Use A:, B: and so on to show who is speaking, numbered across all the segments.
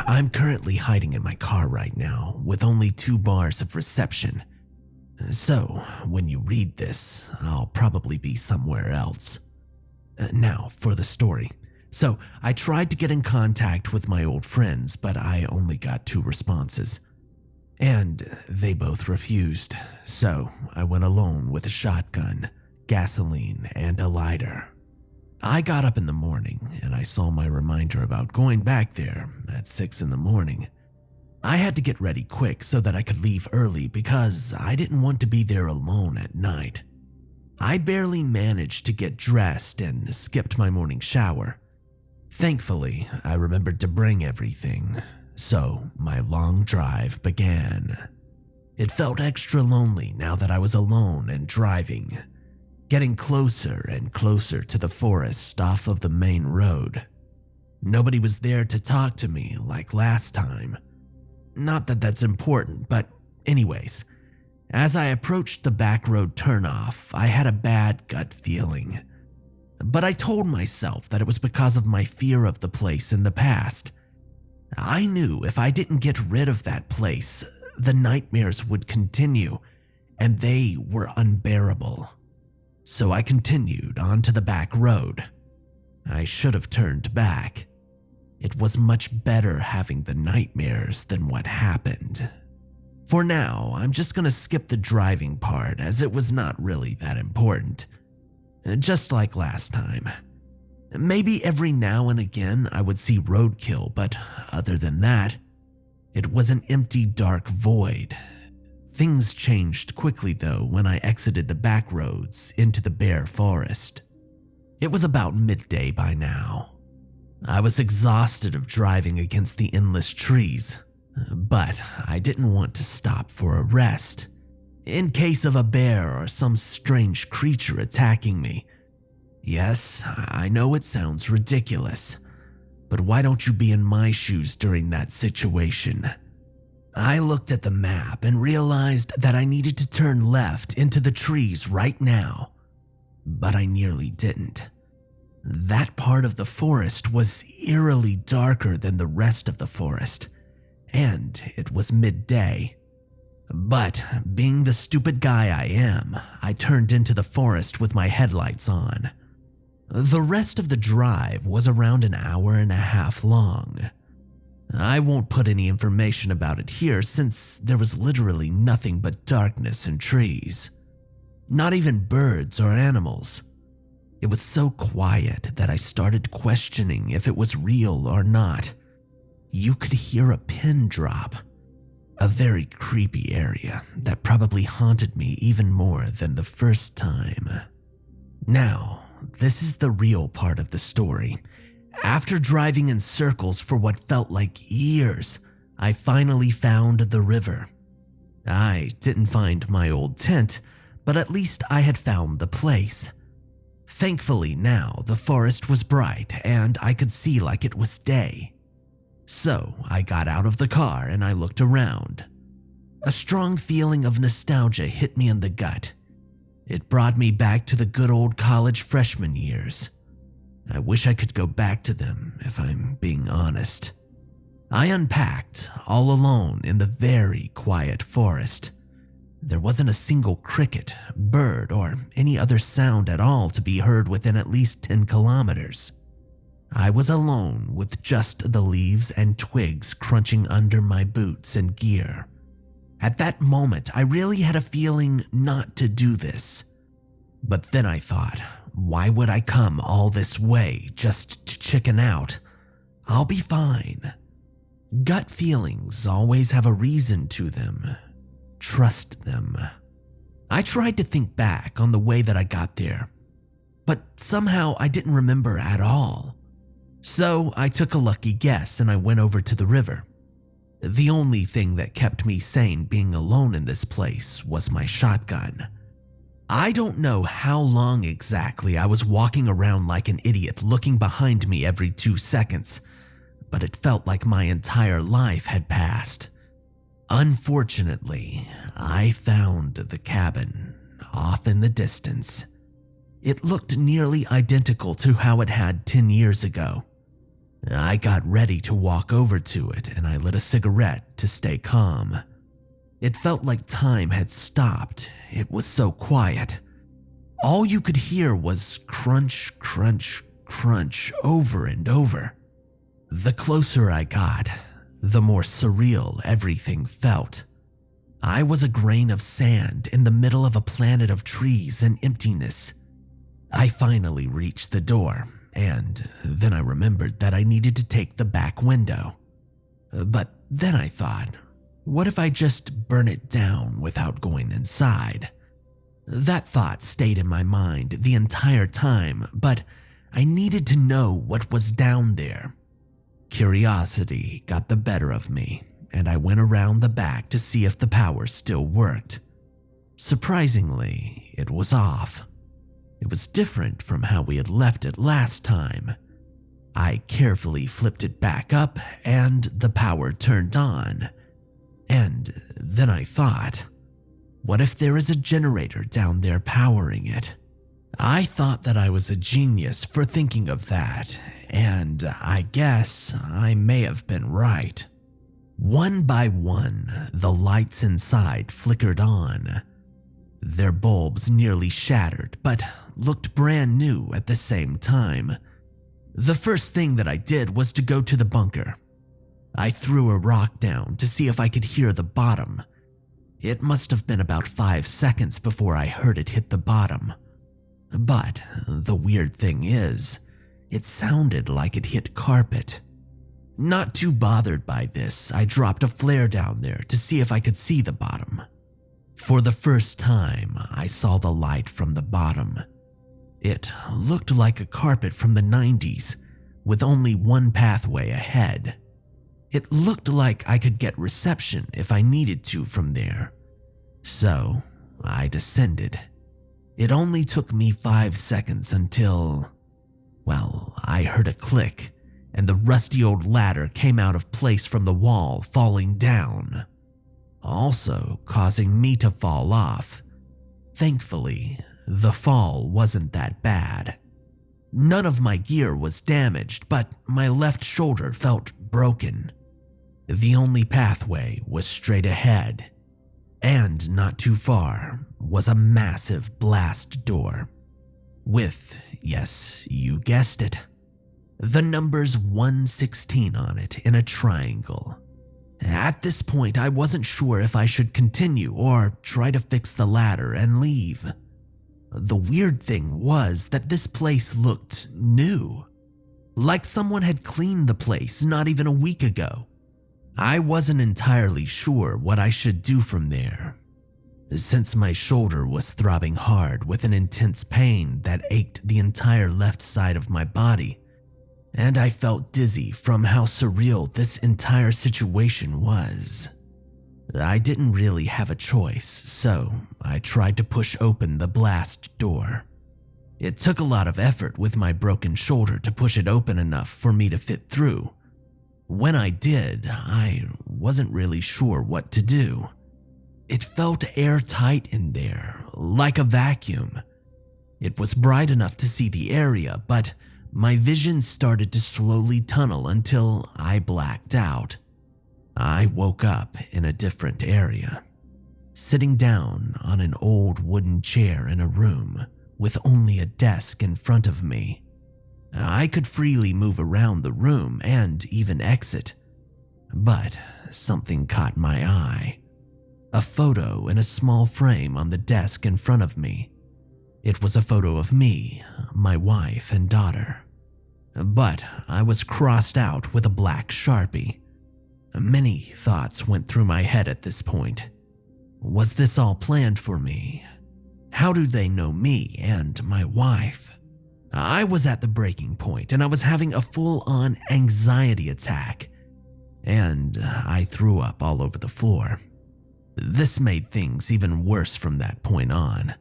A: I'm currently hiding in my car right now with only 2 bars of reception. So, when you read this, I'll probably be somewhere else. Now, for the story. So, I tried to get in contact with my old friends, but I only got 2 responses. And they both refused, so I went alone with a shotgun, gasoline, and a lighter. I got up in the morning and I saw my reminder about going back there at 6 in the morning. I had to get ready quick so that I could leave early because I didn't want to be there alone at night. I barely managed to get dressed and skipped my morning shower. Thankfully, I remembered to bring everything, so my long drive began. It felt extra lonely now that I was alone and driving, getting closer and closer to the forest off of the main road. Nobody was there to talk to me like last time. Not that that's important, but anyways, as I approached the back road turnoff, I had a bad gut feeling. But I told myself that it was because of my fear of the place in the past. I knew if I didn't get rid of that place, the nightmares would continue, and they were unbearable. So I continued onto the back road. I should have turned back. It was much better having the nightmares than what happened. For now, I'm just gonna skip the driving part as it was not really that important. Just like last time. Maybe every now and again I would see roadkill, but other than that, it was an empty dark void. Things changed quickly though when I exited the back roads into the bare forest. It was about midday by now. I was exhausted of driving against the endless trees, but I didn't want to stop for a rest, in case of a bear or some strange creature attacking me. Yes, I know it sounds ridiculous, but why don't you be in my shoes during that situation? I looked at the map and realized that I needed to turn left into the trees right now, but I nearly didn't. That part of the forest was eerily darker than the rest of the forest, and it was midday. But being the stupid guy I am, I turned into the forest with my headlights on. The rest of the drive was around an hour and a half long. I won't put any information about it here since there was literally nothing but darkness and trees. Not even birds or animals. It was so quiet that I started questioning if it was real or not. You could hear a pin drop. A very creepy area that probably haunted me even more than the first time. Now, this is the real part of the story. After driving in circles for what felt like years, I finally found the river. I didn't find my old tent, but at least I had found the place. Thankfully now the forest was bright and I could see like it was day. So I got out of the car and I looked around. A strong feeling of nostalgia hit me in the gut. It brought me back to the good old college freshman years. I wish I could go back to them if I'm being honest. I unpacked all alone in the very quiet forest. There wasn't a single cricket, bird, or any other sound at all to be heard within at least 10 kilometers. I was alone with just the leaves and twigs crunching under my boots and gear. At that moment, I really had a feeling not to do this. But then I thought, why would I come all this way just to chicken out? I'll be fine. Gut feelings always have a reason to them. Trust them. I tried to think back on the way that I got there, but somehow I didn't remember at all. So I took a lucky guess and I went over to the river. The only thing that kept me sane being alone in this place was my shotgun. I don't know how long exactly I was walking around like an idiot looking behind me every 2 seconds, but it felt like my entire life had passed. Unfortunately, I found the cabin off in the distance. It looked nearly identical to how it had 10 years ago. I got ready to walk over to it and I lit a cigarette to stay calm. It felt like time had stopped. It was so quiet. All you could hear was crunch, crunch, crunch over and over. The closer I got, the more surreal everything felt. I was a grain of sand in the middle of a planet of trees and emptiness. I finally reached the door, and then I remembered that I needed to take the back window. But then I thought, what if I just burn it down without going inside? That thought stayed in my mind the entire time, but I needed to know what was down there. Curiosity got the better of me, and I went around the back to see if the power still worked. Surprisingly, it was off. It was different from how we had left it last time. I carefully flipped it back up and the power turned on. And then I thought, what if there is a generator down there powering it? I thought that I was a genius for thinking of that, and I guess I may have been right. One by one, the lights inside flickered on. Their bulbs nearly shattered, but looked brand new at the same time. The first thing that I did was to go to the bunker. I threw a rock down to see if I could hear the bottom. It must have been about 5 seconds before I heard it hit the bottom. But the weird thing is, it sounded like it hit carpet. Not too bothered by this, I dropped a flare down there to see if I could see the bottom. For the first time, I saw the light from the bottom. It looked like a carpet from the 90s, with only one pathway ahead. It looked like I could get reception if I needed to from there. So, I descended. It only took me 5 seconds until, well, I heard a click, and the rusty old ladder came out of place from the wall, falling down, also causing me to fall off. Thankfully, the fall wasn't that bad. None of my gear was damaged, but my left shoulder felt broken. The only pathway was straight ahead, and not too far was a massive blast door with, yes, you guessed it, the numbers 116 on it in a triangle. At this point, I wasn't sure if I should continue or try to fix the ladder and leave. The weird thing was that this place looked new, like someone had cleaned the place not even a week ago. I wasn't entirely sure what I should do from there, since my shoulder was throbbing hard with an intense pain that ached the entire left side of my body, and I felt dizzy from how surreal this entire situation was. I didn't really have a choice, so I tried to push open the blast door. It took a lot of effort with my broken shoulder to push it open enough for me to fit through. When I did, I wasn't really sure what to do. It felt airtight in there, like a vacuum. It was bright enough to see the area, but my vision started to slowly tunnel until I blacked out. I woke up in a different area, sitting down on an old wooden chair in a room with only a desk in front of me. I could freely move around the room and even exit, but something caught my eye. A photo in a small frame on the desk in front of me. It was a photo of me, my wife, and daughter. But I was crossed out with a black Sharpie. Many thoughts went through my head at this point. Was this all planned for me? How do they know me and my wife? I was at the breaking point and I was having a full-on anxiety attack, and I threw up all over the floor. This made things even worse from that point on.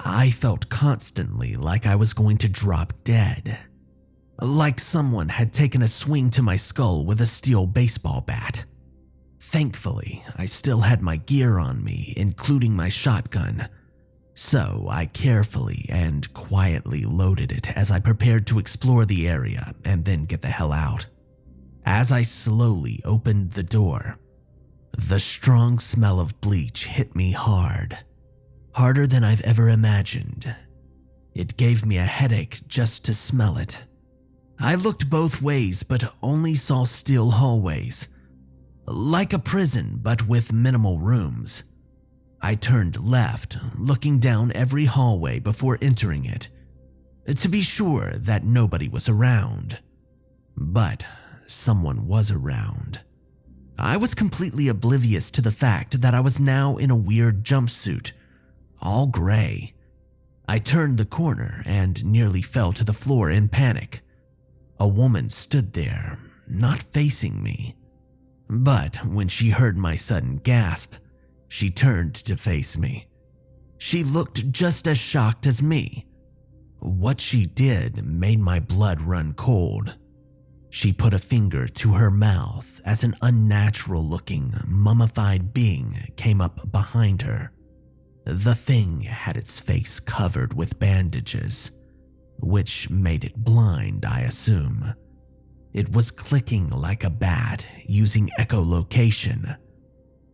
A: I felt constantly like I was going to drop dead, like someone had taken a swing to my skull with a steel baseball bat. Thankfully, I still had my gear on me, including my shotgun. So I carefully and quietly loaded it as I prepared to explore the area and then get the hell out. As I slowly opened the door, the strong smell of bleach hit me hard, harder than I've ever imagined. It gave me a headache just to smell it. I looked both ways but only saw steel hallways, like a prison but with minimal rooms. I turned left, looking down every hallway before entering it, to be sure that nobody was around. But someone was around. I was completely oblivious to the fact that I was now in a weird jumpsuit, all gray. I turned the corner and nearly fell to the floor in panic. A woman stood there, not facing me. But when she heard my sudden gasp, she turned to face me. She looked just as shocked as me. What she did made my blood run cold. She put a finger to her mouth as an unnatural-looking, mummified being came up behind her. The thing had its face covered with bandages, which made it blind, I assume. It was clicking like a bat, using echolocation.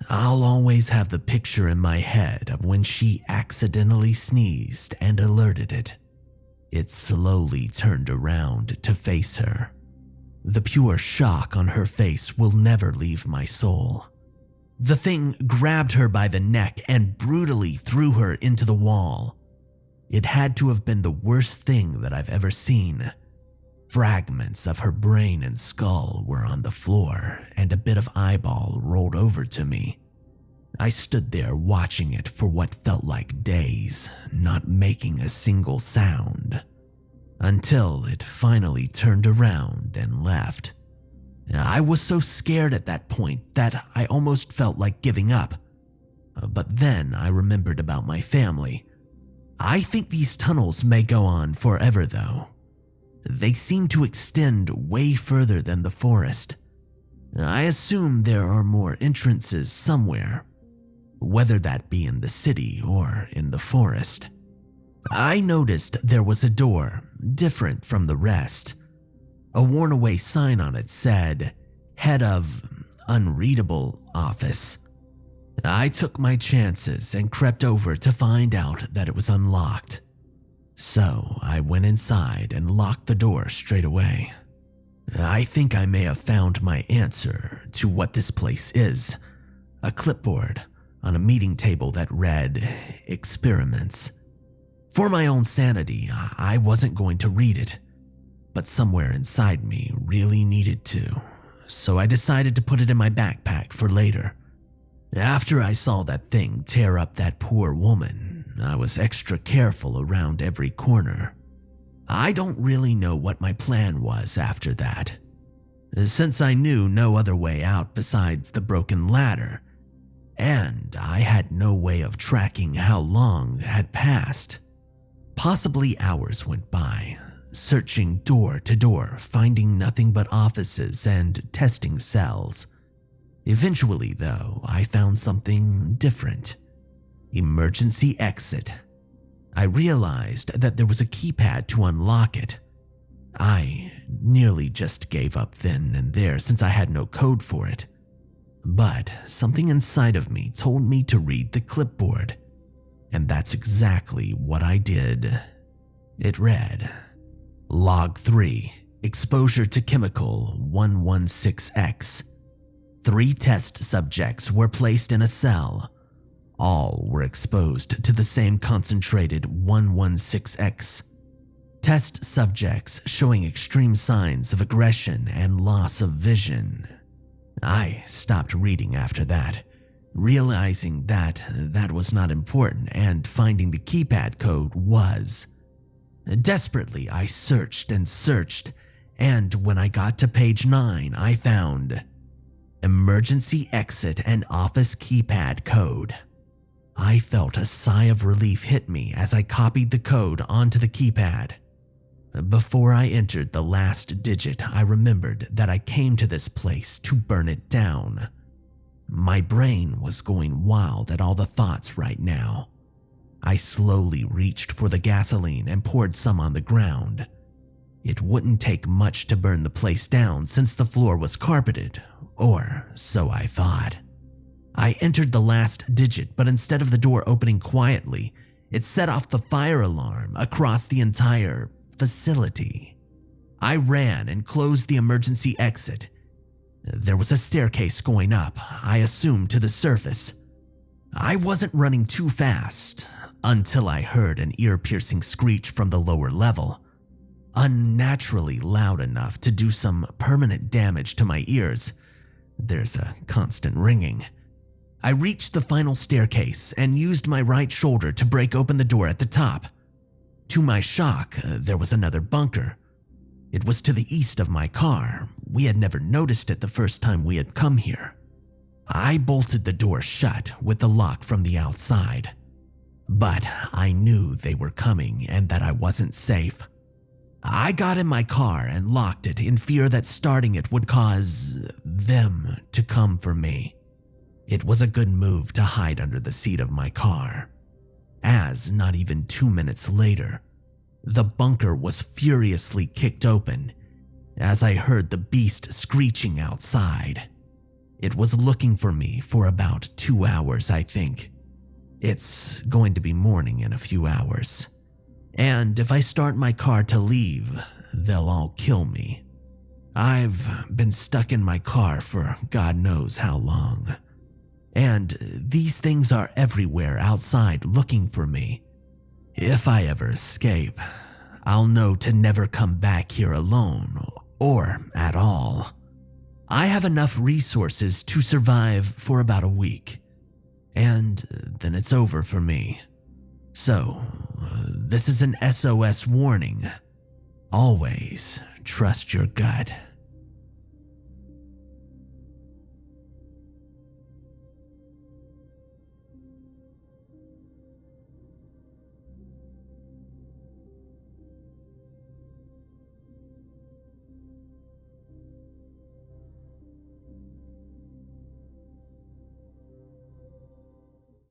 A: I'll always have the picture in my head of when she accidentally sneezed and alerted it. It slowly turned around to face her. The pure shock on her face will never leave my soul. The thing grabbed her by the neck and brutally threw her into the wall. It had to have been the worst thing that I've ever seen. Fragments of her brain and skull were on the floor, and a bit of eyeball rolled over to me. I stood there watching it for what felt like days, not making a single sound, until it finally turned around and left. I was so scared at that point that I almost felt like giving up. But then I remembered about my family. I think these tunnels may go on forever though. They seem to extend way further than the forest. I assume there are more entrances somewhere, whether that be in the city or in the forest. I noticed there was a door, different from the rest. A worn-away sign on it said, "Head of Unreadable Office." I took my chances and crept over to find out that it was unlocked. So I went inside and locked the door straight away. I think I may have found my answer to what this place is. A clipboard on a meeting table that read, "Experiments." For my own sanity, I wasn't going to read it, but somewhere inside me really needed to, so I decided to put it in my backpack for later. After I saw that thing tear up that poor woman, I was extra careful around every corner. I don't really know what my plan was after that, since I knew no other way out besides the broken ladder, and I had no way of tracking how long had passed. Possibly hours went by, searching door to door, finding nothing but offices and testing cells. Eventually, though, I found something different. Emergency exit. I realized that there was a keypad to unlock it. I nearly just gave up then and there since I had no code for it. But something inside of me told me to read the clipboard, and that's exactly what I did. It read, "Log 3, exposure to chemical 116X. 3 test subjects were placed in a cell. All were exposed to the same concentrated 116X. Test subjects showing extreme signs of aggression and loss of vision." I stopped reading after that, realizing that was not important and finding the keypad code was. Desperately, I searched and searched, and when I got to page 9, I found emergency exit and office keypad code. I felt a sigh of relief hit me as I copied the code onto the keypad. Before I entered the last digit, I remembered that I came to this place to burn it down. My brain was going wild at all the thoughts right now. I slowly reached for the gasoline and poured some on the ground. It wouldn't take much to burn the place down since the floor was carpeted, or so I thought. I entered the last digit, but instead of the door opening quietly, it set off the fire alarm across the entire facility. I ran and closed the emergency exit. There was a staircase going up, I assumed to the surface. I wasn't running too fast until I heard an ear-piercing screech from the lower level, unnaturally loud enough to do some permanent damage to my ears. There's a constant ringing. I reached the final staircase and used my right shoulder to break open the door at the top. To my shock, there was another bunker. It was to the east of my car. We had never noticed it the first time we had come here. I bolted the door shut with the lock from the outside. But I knew they were coming and that I wasn't safe. I got in my car and locked it in fear that starting it would cause them to come for me. It was a good move to hide under the seat of my car, as not even 2 minutes later, the bunker was furiously kicked open as I heard the beast screeching outside. It was looking for me for about 2 hours, I think. It's going to be morning in a few hours, and if I start my car to leave, they'll all kill me. I've been stuck in my car for God knows how long. And these things are everywhere outside looking for me. If I ever escape, I'll know to never come back here alone or at all. I have enough resources to survive for about a week, and then it's over for me. So, this is an SOS warning. Always trust your gut.